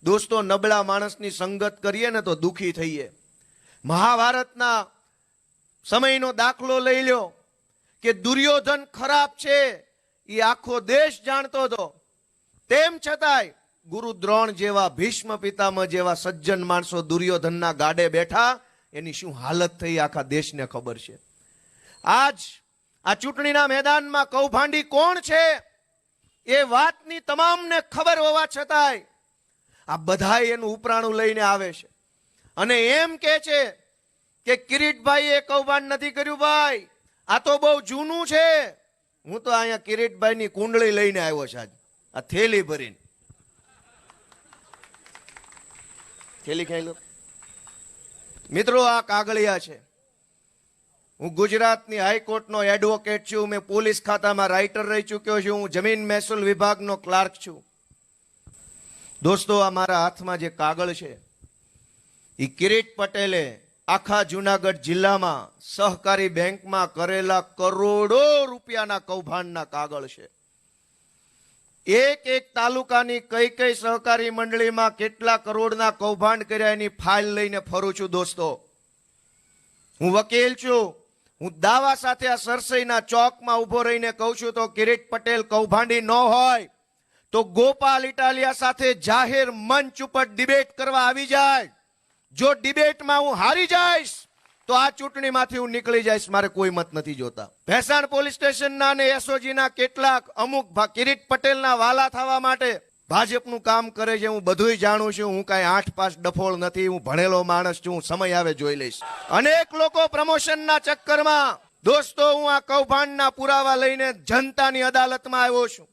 દોસ્તો, નબળા માણસની સંગત કરીએ ને તો દુખી થઈએ. મહાભારતના સમયનો દાખલો લઈ લ્યો કે દુર્યોધન ખરાબ છે એ આખો દેશ જાણતો હતો. તેમ છતાંય ગુરુ દ્રોણ જેવા, ભીષ્મ પિતામહ જેવા સજ્જન માણસો દુર્યોધનના ગાડે બેઠા. એની શું હાલત થઈ આખા દેશને ખબર છે. આજ આ ચૂંટણીના મેદાનમાં કૌભાંડી કોણ છે એ વાતની તમામને ખબર હોવા છતાંય આ બધા એનું ઉપરાણું લઈને આવે છે અને એમ કે છે કે કિરીટભાઈએ કૌભાંડ નથી કર્યું. ભાઈ, આ તો બહુ જૂનું છે. હું તો અહીંયા કિરીટભાઈની કુંડળી લઈને આવ્યો છું. આ થેલી ભરીને થેલી ખાઈ લો મિત્રો. આ કાગળિયા છે. હું ગુજરાતની હાઈકોર્ટનો એડવોકેટ છું. મેં પોલીસ ખાતામાં રાઇટર રહી ચૂક્યો છું. હું જમીન મહેસૂલ વિભાગનો ક્લાર્ક છું. દોસ્તો, આ મારા હાથમાં જે કાગળ છે એ કિરીટ પટેલે આખા જુનાગઢ જિલ્લામાં સહકારી બેંકમાં કરેલા કરોડો રૂપિયાના કૌભાંડના કાગળ છે. એક એક તાલુકાની કઈ કઈ સહકારી મંડળીમાં કેટલા કરોડના કૌભાંડ કર્યા એની ફાઇલ લઈને ફરું છું. દોસ્તો, હું વકીલ છું. હું દાવા સાથે આ સરસઈના ચોકમાં ઉભો રહીને કહું છું તો કિરીટ પટેલ કૌભાંડી ન હોય તો ગોપાલ ઇટાલિયા સાથે જાહેર મંચ ઉપર ડિબેટ કરવા આવી જાય. જો ડિબેટમાં હું હારી જઈશ તો આ ચૂંટણીમાંથી હું નીકળી જઈશ. મારે કોઈ મત નથી જોતા. ભેસાણ પોલીસ સ્ટેશનના અને એસઓજીના કેટલાક અમુક કિરીટ પટેલના વાલા થવા માટે ભાજપનું કામ કરે છે. હું બધુંય જાણું છું. હું કાંઈ 8 પાસ ડફોળ નથી. હું ભણેલો માણસ છું. હું સમય આવે જોઈ લઈશ. અનેક લોકો પ્રમોશનના ચક્કરમાં દોસ્તો હું આ કૌભાંડના પુરાવા લઈને જનતાની અદાલતમાં આવ્યો છું.